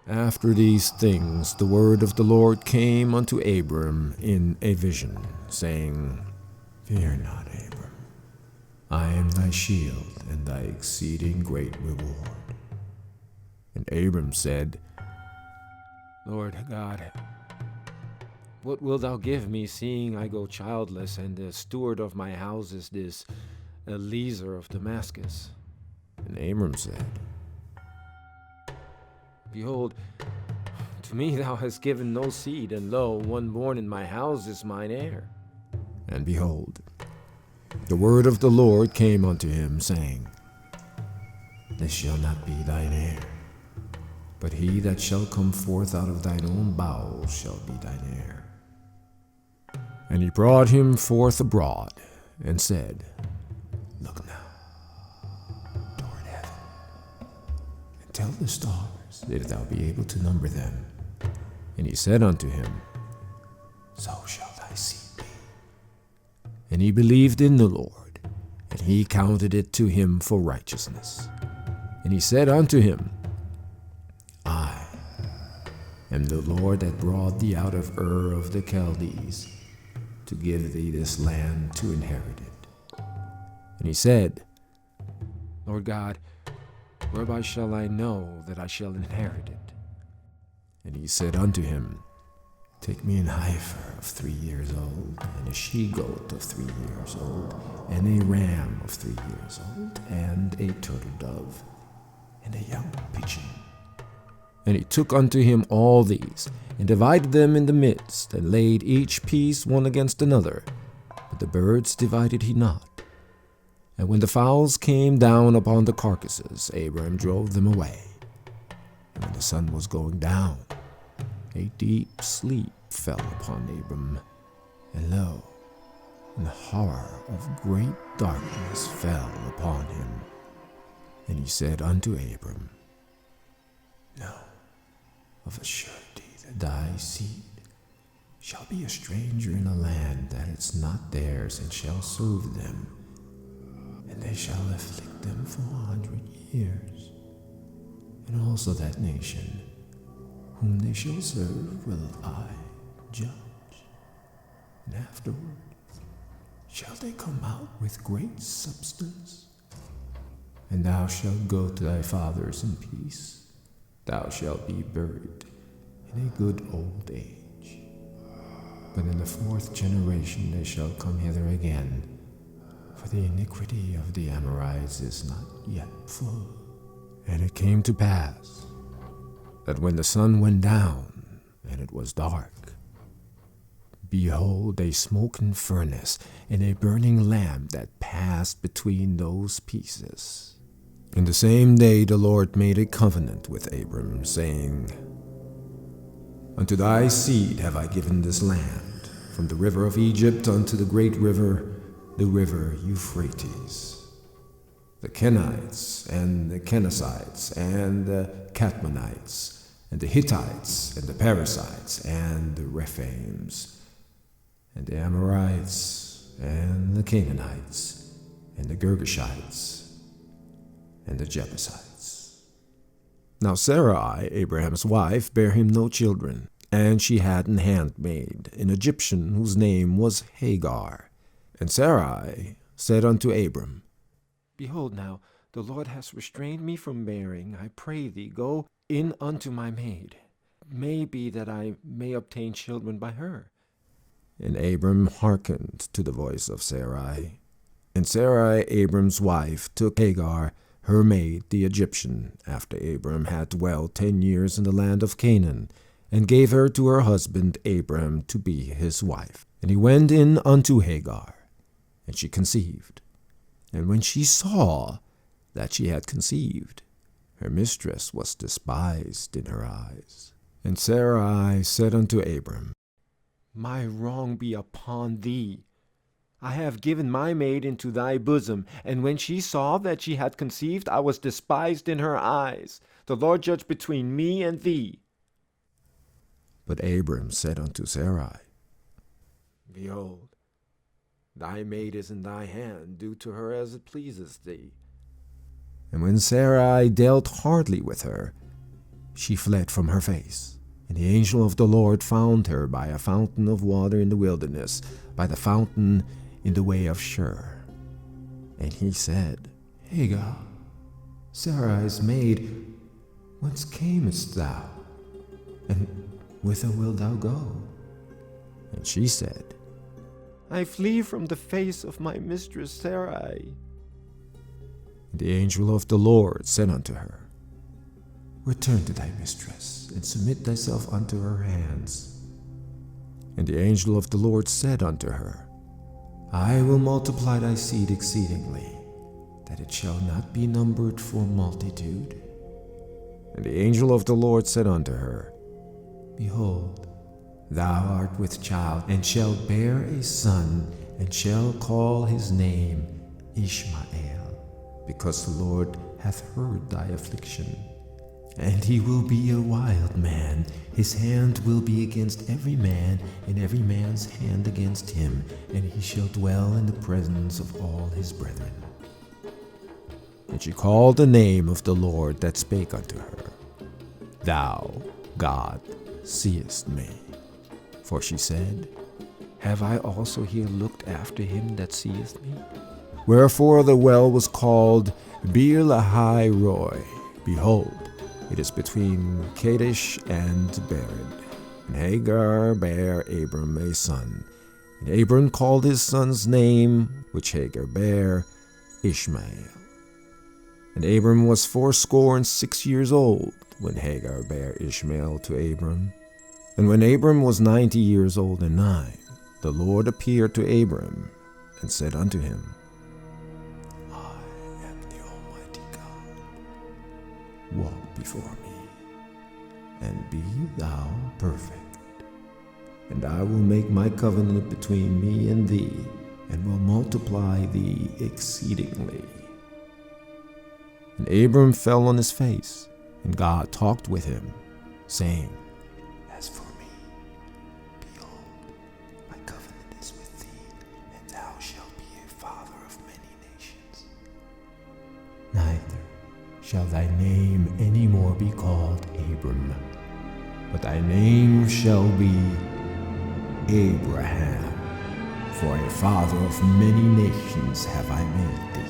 After these things the word of the Lord came unto Abram in a vision, saying, Fear not, Abram. I am thy shield and thy exceeding great reward. And Abram said, Lord God, what wilt thou give me, seeing I go childless, and the steward of my house is this Eliezer of Damascus? And Abram said, Behold, to me thou hast given no seed, and lo, one born in my house is mine heir. And behold, the word of the Lord came unto him, saying, This shall not be thine heir, but he that shall come forth out of thine own bowels shall be thine heir. And he brought him forth abroad, and said, Look now toward heaven, and tell the stars, if thou be able to number them. And he said unto him, So shall thy seed be. And he believed in the Lord, and he counted it to him for righteousness. And he said unto him, I am the Lord that brought thee out of Ur of the Chaldees, to give thee this land to inherit it. And he said, Lord God, whereby shall I know that I shall inherit it? And he said unto him, Take me an heifer of 3 years old, and a she-goat of 3 years old, and a ram of 3 years old, and a turtle dove, and a young pigeon. And he took unto him all these, and divided them in the midst, and laid each piece one against another. But the birds divided he not. And when the fowls came down upon the carcasses, Abraham drove them away. And when the sun was going down, a deep sleep fell upon Abram, and lo, an horror of great darkness fell upon him. And he said unto Abram, Know of a surety that thy seed shall be a stranger in a land that is not theirs, and shall serve them, and they shall afflict them 400 years. And also that nation whom they shall serve will I judge. And afterward shall they come out with great substance. And thou shalt go to thy fathers in peace. Thou shalt be buried in a good old age. But in the 4th generation they shall come hither again, for the iniquity of the Amorites is not yet full. And it came to pass that when the sun went down and it was dark, behold, a smoking furnace and a burning lamp that passed between those pieces. In the same day the Lord made a covenant with Abram, saying, Unto thy seed have I given this land, from the river of Egypt unto the great river, the river Euphrates. The Kenites, and the Kenizzites, and the Cadmonites, and the Hittites, and the Perizzites, and the Rephaims, and the Amorites, and the Canaanites, and the Girgashites, and the Jebusites. Now Sarai, Abraham's wife, bare him no children, and she had an handmaid, an Egyptian, whose name was Hagar. And Sarai said unto Abram, Behold now, the Lord hath restrained me from bearing. I pray thee, go in unto my maid. It may be that I may obtain children by her. And Abram hearkened to the voice of Sarai. And Sarai, Abram's wife, took Hagar, her maid, the Egyptian, after Abram had dwelt 10 years in the land of Canaan, and gave her to her husband Abram to be his wife. And he went in unto Hagar, and she conceived. And when she saw that she had conceived, her mistress was despised in her eyes. And Sarai said unto Abram, My wrong be upon thee. I have given my maid into thy bosom, and when she saw that she had conceived, I was despised in her eyes. The Lord judge between me and thee. But Abram said unto Sarai, Behold, thy maid is in thy hand, do to her as it pleases thee. And when Sarai dealt hardly with her, she fled from her face. And the angel of the Lord found her by a fountain of water in the wilderness, by the fountain in the way of Shur. And he said, Hagar, Sarai's maid, whence camest thou? And whither wilt thou go? And she said, I flee from the face of my mistress Sarai. And the angel of the Lord said unto her, Return to thy mistress, and submit thyself unto her hands. And the angel of the Lord said unto her, I will multiply thy seed exceedingly, that it shall not be numbered for multitude. And the angel of the Lord said unto her, Behold, thou art with child, and shalt bear a son, and shall call his name Ishmael, because the Lord hath heard thy affliction. And he will be a wild man. His hand will be against every man, and every man's hand against him, and he shall dwell in the presence of all his brethren. And she called the name of the Lord that spake unto her, Thou, God, seest me. For she said, Have I also here looked after him that seeth me? Wherefore the well was called Beer Lahai Roi. Behold, it is between Kadesh and Bered. And Hagar bare Abram a son. And Abram called his son's name, which Hagar bare, Ishmael. And Abram was 86 years old when Hagar bare Ishmael to Abram. And when Abram was 90 years old and 9, the Lord appeared to Abram and said unto him, I am the Almighty God. Walk before me, and be thou perfect. And I will make my covenant between me and thee, and will multiply thee exceedingly. And Abram fell on his face, and God talked with him, saying, As for me, behold, my covenant is with thee, and thou shalt be a father of many nations. Neither shall thy name any more be called Abram, but thy name shall be Abraham, for a father of many nations have I made thee.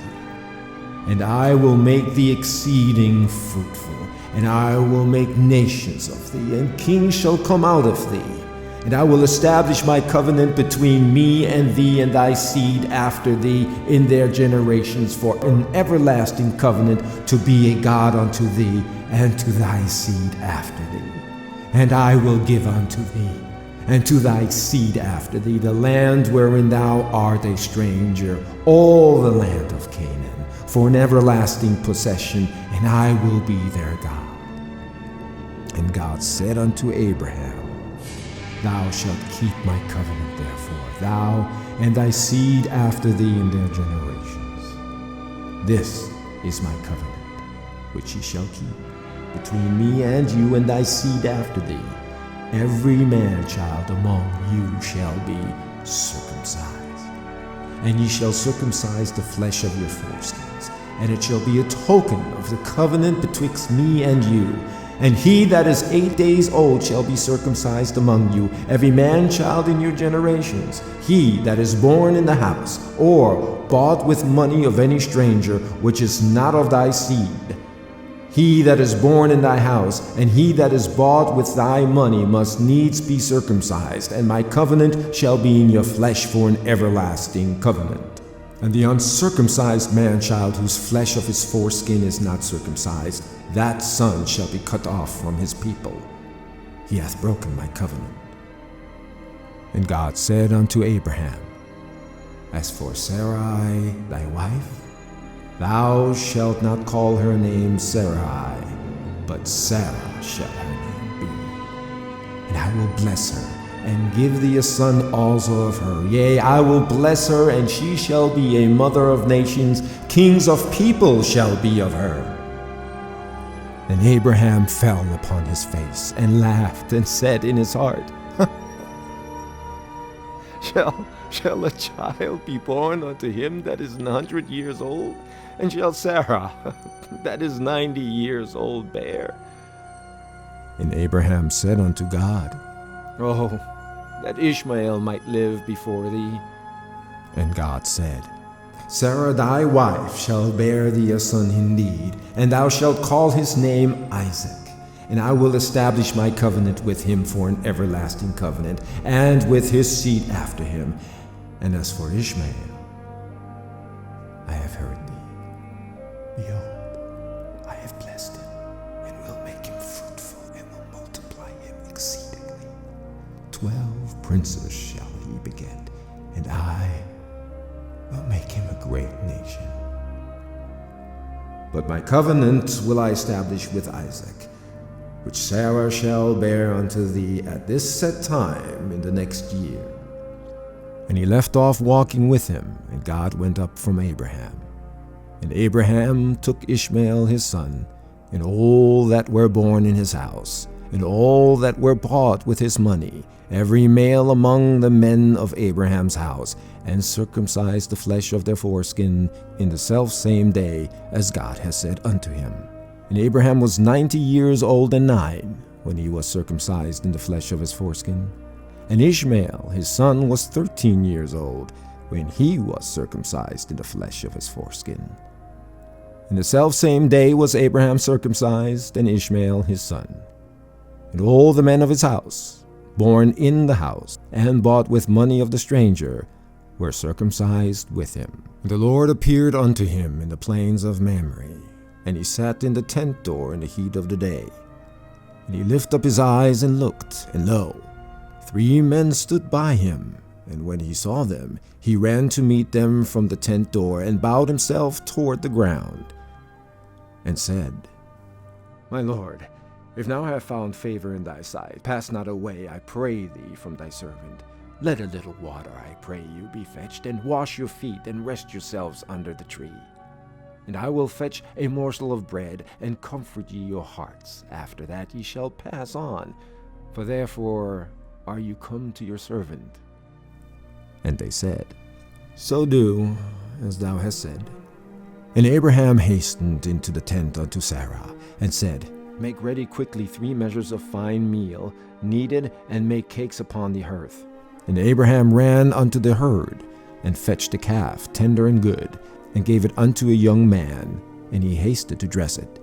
And I will make thee exceeding fruitful, and I will make nations of thee, and kings shall come out of thee. And I will establish my covenant between me and thee and thy seed after thee in their generations for an everlasting covenant, to be a God unto thee and to thy seed after thee. And I will give unto thee and to thy seed after thee the land wherein thou art a stranger, all the land of Canaan, for an everlasting possession, and I will be their God. And God said unto Abraham, Thou shalt keep my covenant therefore, thou and thy seed after thee in their generations. This is my covenant, which ye shall keep, between me and you and thy seed after thee. Every man-child among you shall be circumcised. And ye shall circumcise the flesh of your foreskins, and it shall be a token of the covenant betwixt me and you. And he that is 8 days old shall be circumcised among you, every man-child in your generations. He that is born in the house, or bought with money of any stranger, which is not of thy seed. He that is born in thy house, and he that is bought with thy money, must needs be circumcised, and my covenant shall be in your flesh for an everlasting covenant. And the uncircumcised man-child whose flesh of his foreskin is not circumcised, that son shall be cut off from his people. He hath broken my covenant. And God said unto Abraham, As for Sarai thy wife, thou shalt not call her name Sarai, but Sarah shall her name be. And I will bless her, and give thee a son also of her. Yea, I will bless her, and she shall be a mother of nations. Kings of people shall be of her. And Abraham fell upon his face, and laughed, and said in his heart, Shall a child be born unto him that is 100 years old? And shall Sarah, that is 90 years old, bear? And Abraham said unto God, Oh, that Ishmael might live before thee. And God said, Sarah thy wife shall bear thee a son indeed, and thou shalt call his name Isaac. And I will establish my covenant with him for an everlasting covenant, and with his seed after him. And as for Ishmael, I have heard thee. Behold, I have blessed him, and will make him fruitful, and will multiply him exceedingly. 12 princes shall he beget, and I will make him a great nation. But my covenant will I establish with Isaac, which Sarah shall bear unto thee at this set time in the next year. And he left off walking with him, and God went up from Abraham. And Abraham took Ishmael his son, and all that were born in his house, and all that were bought with his money, every male among the men of Abraham's house, and circumcised the flesh of their foreskin in the selfsame day, as God has said unto him. And Abraham was 90 years old and 9, when he was circumcised in the flesh of his foreskin. And Ishmael his son was 13 years old, when he was circumcised in the flesh of his foreskin. In the selfsame day was Abraham circumcised, and Ishmael his son. And all the men of his house, born in the house, and bought with money of the stranger, were circumcised with him. And the Lord appeared unto him in the plains of Mamre, and he sat in the tent door in the heat of the day. And he lifted up his eyes and looked, and lo, 3 men stood by him. And when he saw them, he ran to meet them from the tent door, and bowed himself toward the ground, and said, My Lord, if now I have found favor in thy sight, pass not away, I pray thee, from thy servant. Let a little water, I pray you, be fetched, and wash your feet, and rest yourselves under the tree. And I will fetch a morsel of bread, and comfort ye your hearts. After that ye shall pass on, for therefore are you come to your servant. And they said, So do as thou hast said. And Abraham hastened into the tent unto Sarah, and said, Make ready quickly 3 measures of fine meal, kneaded, and make cakes upon the hearth. And Abraham ran unto the herd, and fetched a calf, tender and good, and gave it unto a young man, and he hasted to dress it.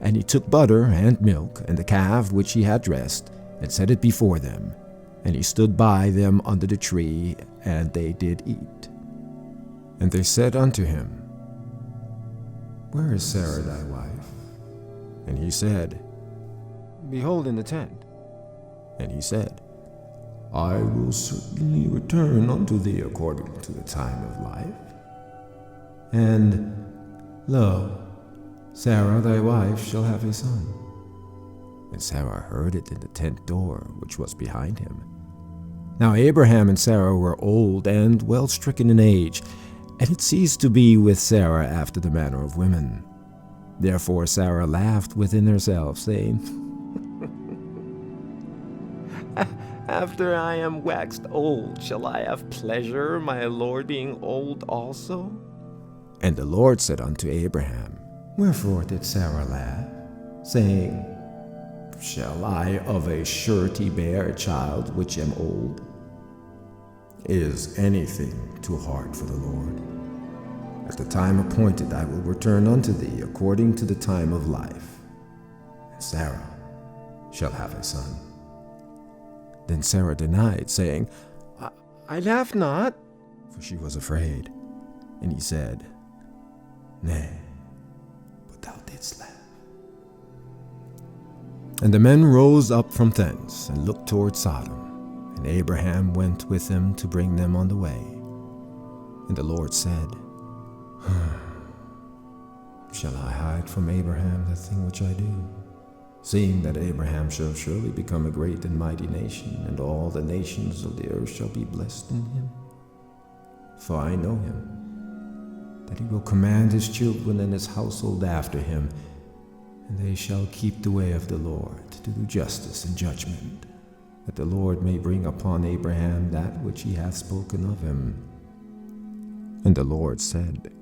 And he took butter and milk, and the calf which he had dressed, and set it before them. And he stood by them under the tree, and they did eat. And they said unto him, Where is Sarah thy wife? And he said, Behold, in the tent. And he said, I will certainly return unto thee according to the time of life. And, lo, Sarah thy wife shall have a son. And Sarah heard it in the tent door which was behind him. Now Abraham and Sarah were old and well stricken in age, and it ceased to be with Sarah after the manner of women. Therefore Sarah laughed within herself, saying, After I am waxed old, shall I have pleasure, my Lord being old also? And the Lord said unto Abraham, Wherefore did Sarah laugh, saying, Shall I of a surety bear a child which am old? Is anything too hard for the Lord? At the time appointed I will return unto thee according to the time of life, and Sarah shall have a son. Then Sarah denied, saying, I laugh not, for she was afraid. And he said, Nay, but thou didst laugh. And the men rose up from thence, and looked toward Sodom. And Abraham went with them to bring them on the way. And the Lord said, Shall I hide from Abraham the thing which I do? Seeing that Abraham shall surely become a great and mighty nation, and all the nations of the earth shall be blessed in him. For I know him, that he will command his children and his household after him, and they shall keep the way of the Lord, to do justice and judgment, that the Lord may bring upon Abraham that which he hath spoken of him. And the Lord said,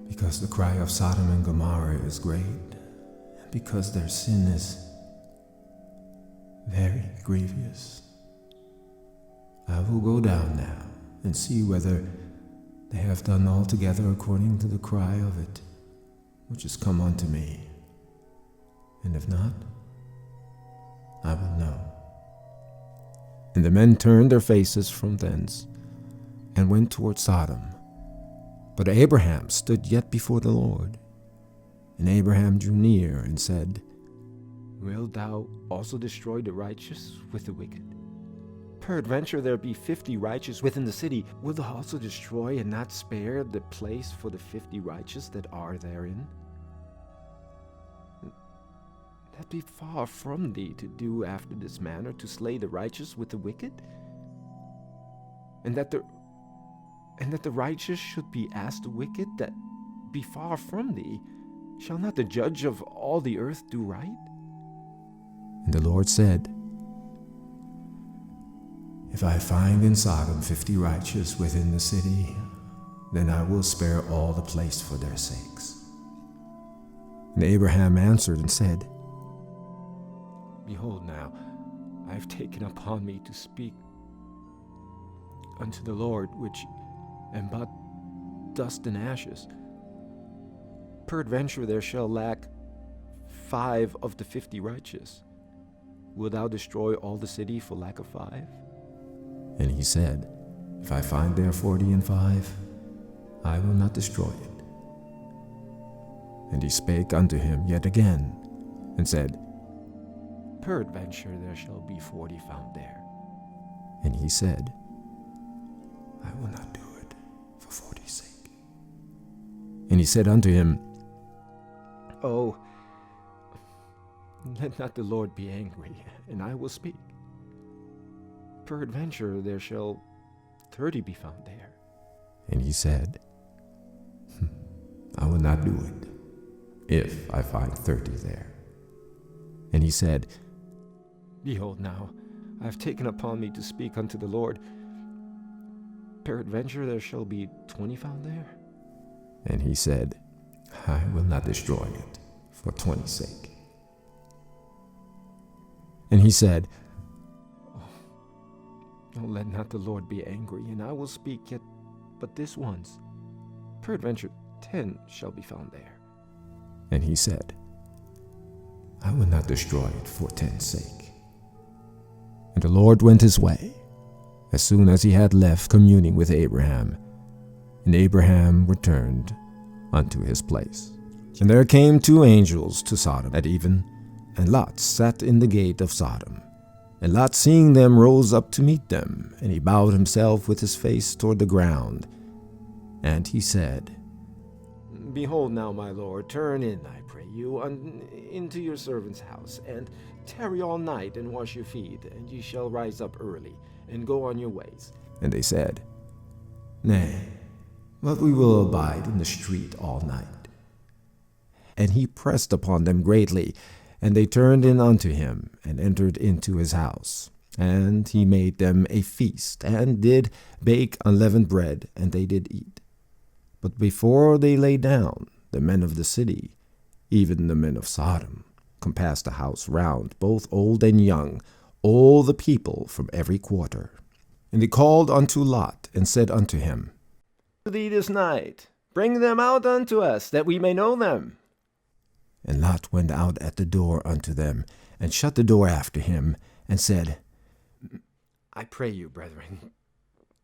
Because the cry of Sodom and Gomorrah is great, and because their sin is very grievous. I will go down now and see whether they have done altogether according to the cry of it, which has come unto me. And if not, I will know. And the men turned their faces from thence, and went toward Sodom. But Abraham stood yet before the Lord. And Abraham drew near and said, Wilt thou also destroy the righteous with the wicked? Peradventure there be 50 righteous within the city. Wilt thou also destroy and not spare the place for the 50 righteous that are therein? That be far from thee to do after this manner, to slay the righteous with the wicked? And that the righteous should be as the wicked, that be far from thee. Shall not the judge of all the earth do right? And the Lord said, If I find in Sodom 50 righteous within the city, then I will spare all the place for their sakes. And Abraham answered and said, Behold now, I have taken upon me to speak unto the Lord, which am but dust and ashes. Peradventure there shall lack 5 of the 50 righteous. Wilt thou destroy all the city for lack of 5? And he said, If I find there 45, I will not destroy it. And he spake unto him yet again, and said, Peradventure there shall be 40 found there. And he said, I will not do it for 40's sake. And he said unto him, Oh, let not the Lord be angry, and I will speak. Peradventure there shall 30 be found there. And he said, I will not do it, if I find 30 there. And he said, Behold now, I have taken upon me to speak unto the Lord. Peradventure there shall be 20 found there. And he said, I will not destroy it for 20's sake. And he said, Oh, let not the Lord be angry, and I will speak yet but this once. Peradventure 10 shall be found there. And he said, I will not destroy it for 10's sake. And the Lord went his way, as soon as he had left communing with Abraham. And Abraham returned unto his place. And there came 2 angels to Sodom at even, and Lot sat in the gate of Sodom. And Lot, seeing them, rose up to meet them, and he bowed himself with his face toward the ground. And he said, Behold now, my lord, turn in, I pray you, into your servant's house, and tarry all night, and wash your feet, and ye shall rise up early, and go on your ways. And they said, Nay, but we will abide in the street all night. And he pressed upon them greatly, and they turned in unto him, and entered into his house. And he made them a feast, and did bake unleavened bread, and they did eat. But before they lay down, the men of the city, even the men of Sodom, compassed the house round, both old and young, all the people from every quarter. And they called unto Lot, and said unto him, Thee this night, bring them out unto us, that we may know them. And Lot went out at the door unto them, and shut the door after him, and said, I pray you, brethren,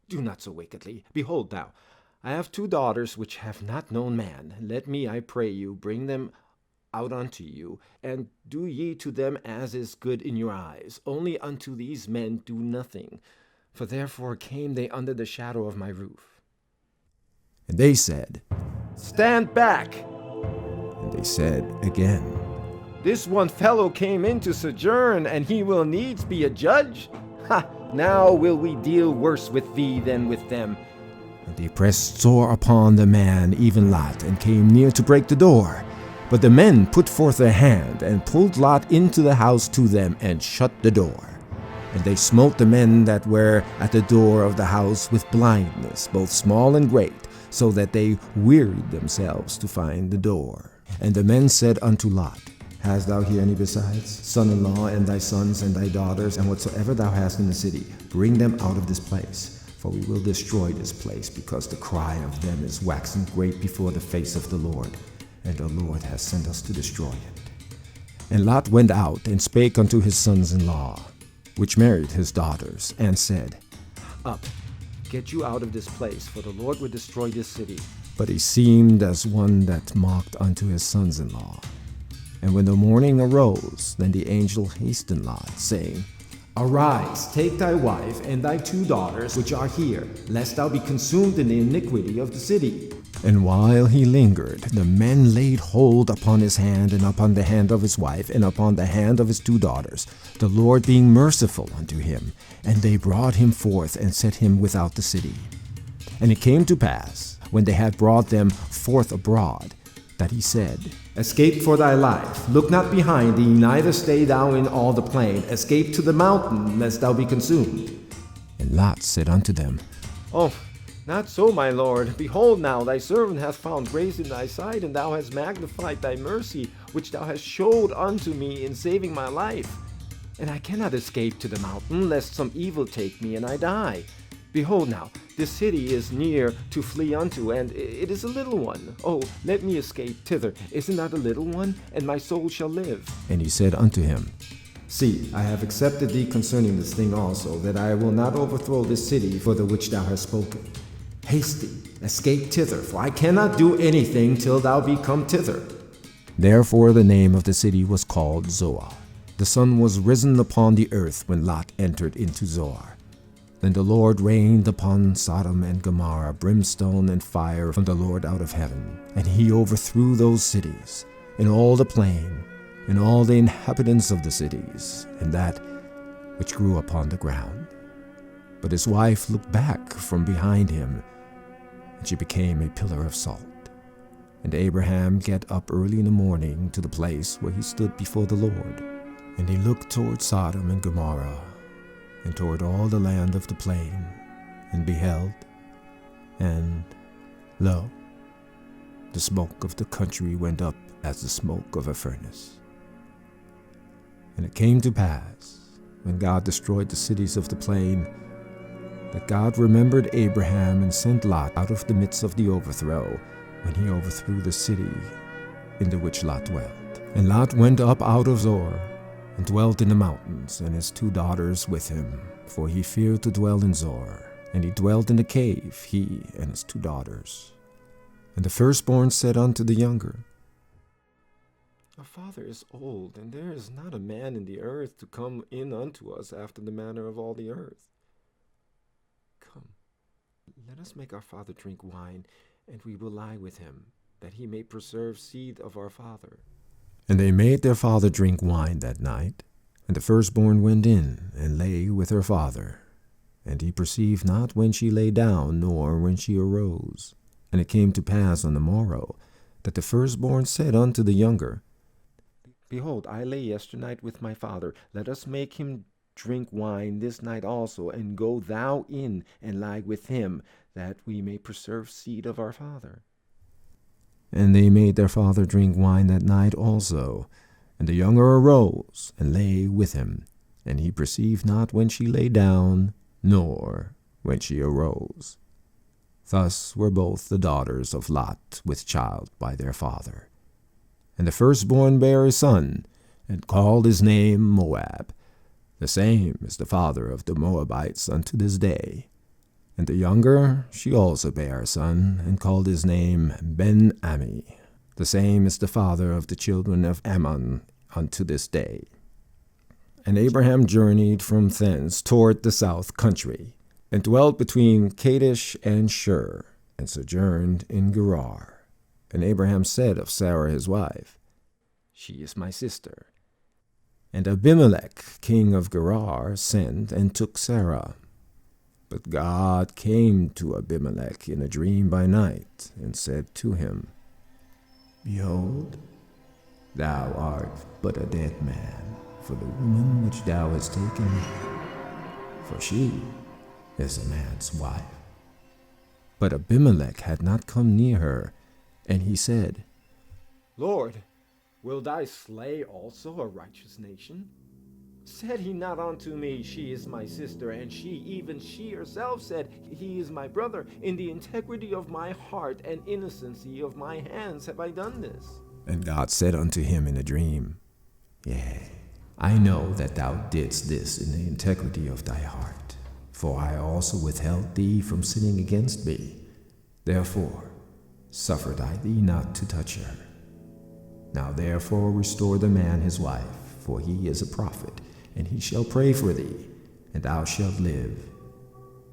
do not so wickedly. Behold now, I have 2 daughters which have not known man. Let me, I pray you, bring them out unto you, and do ye to them as is good in your eyes. Only unto these men do nothing, for therefore came they under the shadow of my roof. And they said, Stand back. And they said again, This one fellow came in to sojourn, and he will needs be a judge. Ha! Now will we deal worse with thee than with them. And they pressed sore upon the man, even Lot, and came near to break the door. But the men put forth their hand, and pulled Lot into the house to them, and shut the door. And they smote the men that were at the door of the house with blindness, both small and great, so that they wearied themselves to find the door. And the men said unto Lot, Hast thou here any besides, son-in-law, and thy sons, and thy daughters, and whatsoever thou hast in the city? Bring them out of this place, for we will destroy this place, because the cry of them is waxing great before the face of the Lord, and the Lord has sent us to destroy it. And Lot went out, and spake unto his sons-in-law, which married his daughters, and said, Up, get you out of this place, for the Lord will destroy this city. But he seemed as one that mocked unto his sons-in-law. And when the morning arose, then the angel hastened Lot, saying, Arise, take thy wife and thy 2 daughters which are here, lest thou be consumed in the iniquity of the city. And while he lingered, the men laid hold upon his hand, and upon the hand of his wife, and upon the hand of his 2 daughters, the Lord being merciful unto him. And they brought him forth, and set him without the city. And it came to pass, when they had brought them forth abroad, that he said, Escape for thy life, look not behind thee, neither stay thou in all the plain. Escape to the mountain, lest thou be consumed. And Lot said unto them, Oh, not so, my lord. Behold now, thy servant hath found grace in thy sight, and thou hast magnified thy mercy, which thou hast showed unto me in saving my life. And I cannot escape to the mountain, lest some evil take me, and I die. Behold now, this city is near to flee unto, and it is a little one. Oh, let me escape thither. Is it not a little one? And my soul shall live. And he said unto him, See, I have accepted thee concerning this thing also, that I will not overthrow this city for the which thou hast spoken. Haste thee, escape thither, for I cannot do anything till thou be come thither. Therefore the name of the city was called Zoar. The sun was risen upon the earth when Lot entered into Zoar. Then the Lord rained upon Sodom and Gomorrah brimstone and fire from the Lord out of heaven, and he overthrew those cities, and all the plain, and all the inhabitants of the cities, and that which grew upon the ground. But his wife looked back from behind him, and she became a pillar of salt. And Abraham get up early in the morning to the place where he stood before the Lord, and he looked toward Sodom and Gomorrah, and toward all the land of the plain, and beheld, and lo, the smoke of the country went up as the smoke of a furnace. And it came to pass, when God destroyed the cities of the plain, that God remembered Abraham, and sent Lot out of the midst of the overthrow, when he overthrew the city in the which Lot dwelt. And Lot went up out of Zoar, and dwelt in the mountains, and his 2 daughters with him, for he feared to dwell in Zoar. And he dwelt in a cave, he and his 2 daughters. And the firstborn said unto the younger, Our father is old, and there is not a man in the earth to come in unto us after the manner of all the earth. Come, let us make our father drink wine, and we will lie with him, that he may preserve seed of our father. And they made their father drink wine that night. And the firstborn went in, and lay with her father. And he perceived not when she lay down, nor when she arose. And it came to pass on the morrow, that the firstborn said unto the younger, Behold, I lay yesternight with my father. Let us make him drink wine this night also, and go thou in, and lie with him, that we may preserve seed of our father. And they made their father drink wine that night also. And the younger arose, and lay with him. And he perceived not when she lay down, nor when she arose. Thus were both the daughters of Lot with child by their father. And the firstborn bare a son, and called his name Moab. The same is the father of the Moabites unto this day. And the younger, she also bare a son, and called his name Ben-Ammi. The same is the father of the children of Ammon unto this day. And Abraham journeyed from thence toward the south country, and dwelt between Kadesh and Shur, and sojourned in Gerar. And Abraham said of Sarah his wife, She is my sister. And Abimelech, king of Gerar, sent and took Sarah. But God came to Abimelech in a dream by night, and said to him, Behold, thou art but a dead man for the woman which thou hast taken, for she is a man's wife. But Abimelech had not come near her, and he said, Lord, Wilt thou slay also a righteous nation? Said he not unto me, She is my sister, and even she herself said, He is my brother. In the integrity of my heart and innocency of my hands have I done this. And God said unto him in a dream, Yea, I know that thou didst this in the integrity of thy heart, for I also withheld thee from sinning against me. Therefore suffered I thee not to touch her. Now therefore restore the man his wife, for he is a prophet, and he shall pray for thee, and thou shalt live.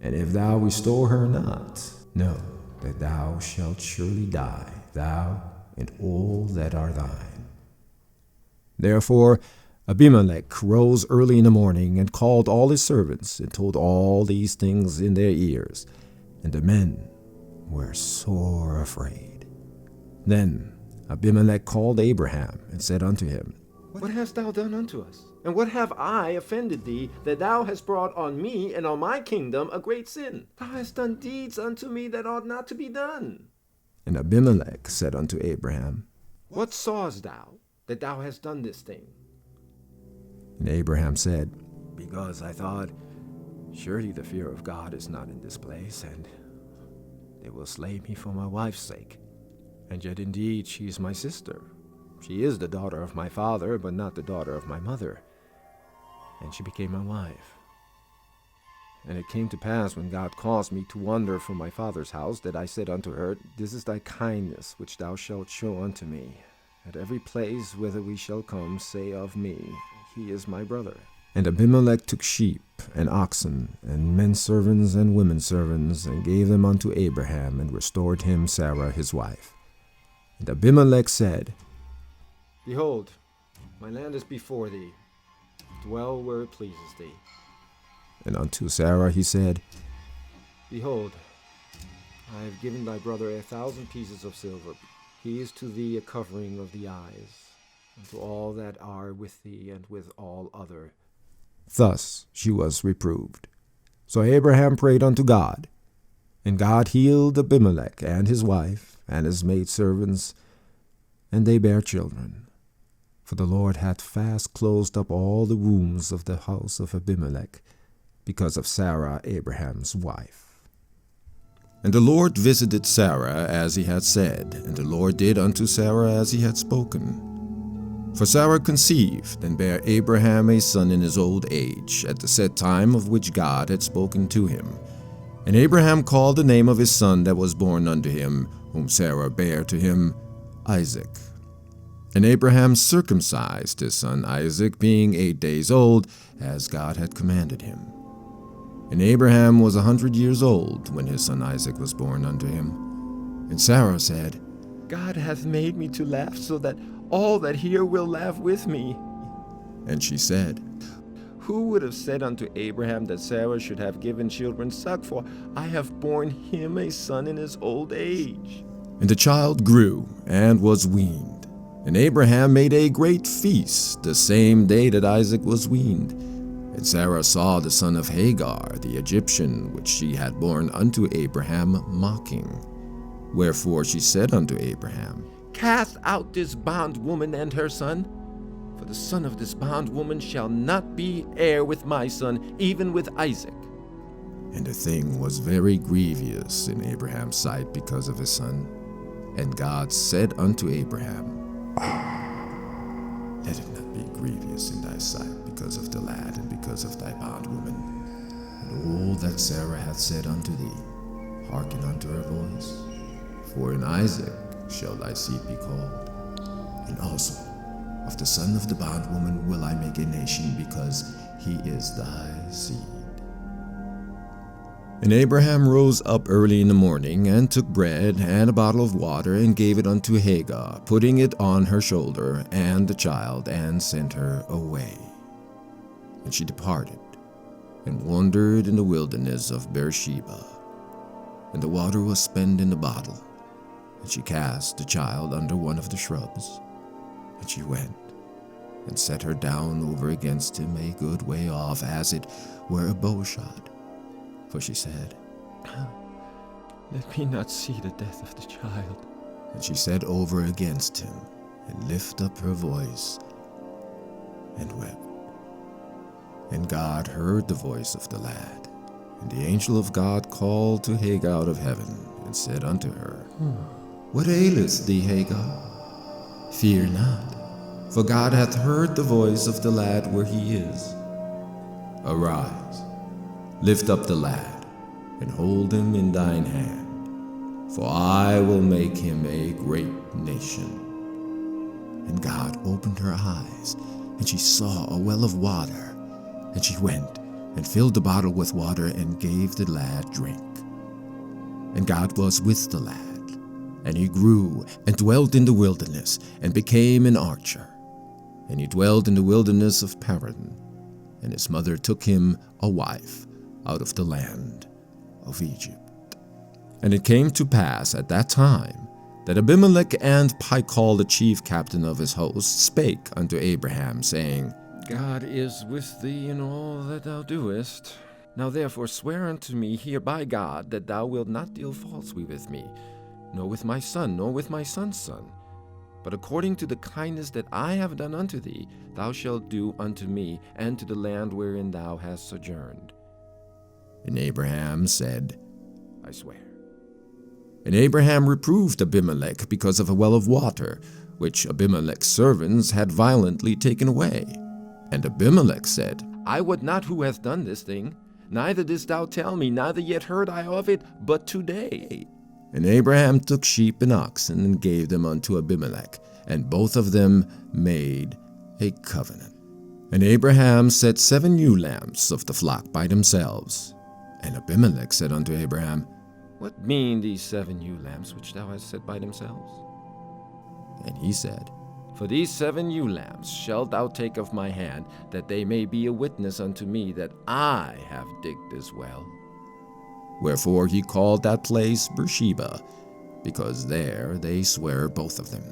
And if thou restore her not, know that thou shalt surely die, thou and all that are thine. Therefore Abimelech rose early in the morning, and called all his servants, and told all these things in their ears. And the men were sore afraid. Then Abimelech called Abraham, and said unto him, What hast thou done unto us? And what have I offended thee, that thou hast brought on me and on my kingdom a great sin? Thou hast done deeds unto me that ought not to be done. And Abimelech said unto Abraham, What sawest thou, that thou hast done this thing? And Abraham said, Because I thought, Surely the fear of God is not in this place, and they will slay me for my wife's sake. And yet indeed she is my sister. She is the daughter of my father, but not the daughter of my mother. And she became my wife. And it came to pass, when God caused me to wander from my father's house, that I said unto her, This is thy kindness which thou shalt show unto me. At every place whither we shall come, say of me, He is my brother. And Abimelech took sheep and oxen, and men servants and women servants, and gave them unto Abraham, and restored him Sarah his wife. And Abimelech said, Behold, my land is before thee. Dwell where it pleases thee. And unto Sarah he said, Behold, I have given thy brother 1,000 pieces of silver. He is to thee a covering of the eyes, and to all that are with thee, and with all other. Thus she was reproved. So Abraham prayed unto God, and God healed Abimelech and his wife and his maidservants, and they bare children. For the Lord hath fast closed up all the wombs of the house of Abimelech, because of Sarah Abraham's wife. And the Lord visited Sarah as he had said, and the Lord did unto Sarah as he had spoken. For Sarah conceived, and bare Abraham a son in his old age, at the set time of which God had spoken to him. And Abraham called the name of his son that was born unto him, whom Sarah bare to him, Isaac. And Abraham circumcised his son Isaac, being 8 days old, as God had commanded him. And Abraham was 100 years old when his son Isaac was born unto him. And Sarah said, God hath made me to laugh, so that all that hear will laugh with me. And she said, Who would have said unto Abraham that Sarah should have given children suck? For I have borne him a son in his old age. And the child grew, and was weaned. And Abraham made a great feast the same day that Isaac was weaned. And Sarah saw the son of Hagar, the Egyptian, which she had borne unto Abraham, mocking. Wherefore she said unto Abraham, Cast out this bondwoman and her son, for the son of this bondwoman shall not be heir with my son, even with Isaac. And the thing was very grievous in Abraham's sight because of his son. And God said unto Abraham, Let it not be grievous in thy sight because of the lad and because of thy bondwoman. And all that Sarah hath said unto thee, hearken unto her voice. For in Isaac shall thy seed be called. And also of the son of the bondwoman will I make a nation, because he is thy seed. And Abraham rose up early in the morning, and took bread and a bottle of water, and gave it unto Hagar, putting it on her shoulder, and the child, and sent her away. And she departed, and wandered in the wilderness of Beersheba. And the water was spent in the bottle, and she cast the child under one of the shrubs. And she went, and set her down over against him a good way off, as it were a bowshot. For she said, Let me not see the death of the child. And she set over against him, and lift up her voice and wept. And God heard the voice of the lad. And the angel of God called to Hagar out of heaven, and said unto her, What aileth thee, Hagar? Fear not, for God hath heard the voice of the lad where he is. Arise, lift up the lad, and hold him in thine hand, for I will make him a great nation. And God opened her eyes, and she saw a well of water. And she went and filled the bottle with water and gave the lad drink. And God was with the lad, and he grew and dwelt in the wilderness and became an archer. And he dwelt in the wilderness of Paran, and his mother took him a wife out of the land of Egypt. And it came to pass at that time that Abimelech and Phicol, the chief captain of his host, spake unto Abraham, saying, God is with thee in all that thou doest. Now therefore swear unto me here by God that thou wilt not deal falsely with me, nor with my son, nor with my son's son. But according to the kindness that I have done unto thee, thou shalt do unto me, and to the land wherein thou hast sojourned. And Abraham said, I swear. And Abraham reproved Abimelech because of a well of water, which Abimelech's servants had violently taken away. And Abimelech said, I wot not who hath done this thing, neither didst thou tell me, neither yet heard I of it, but today. And Abraham took sheep and oxen, and gave them unto Abimelech, and both of them made a covenant. And Abraham set 7 ewe lambs of the flock by themselves. And Abimelech said unto Abraham, What mean these 7 ewe lambs which thou hast set by themselves? And he said, For these 7 ewe lambs shalt thou take of my hand, that they may be a witness unto me that I have digged this well. Wherefore he called that place Beersheba, because there they sware both of them.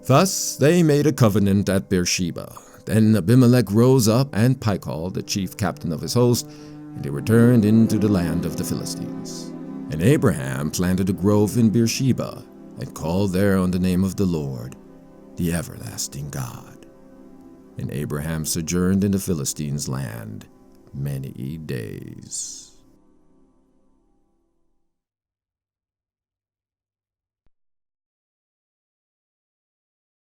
Thus they made a covenant at Beersheba. Then Abimelech rose up, and Phicol, the chief captain of his host, and they returned into the land of the Philistines. And Abraham planted a grove in Beersheba, and called there on the name of the Lord, the everlasting God. And Abraham sojourned in the Philistines' land many days.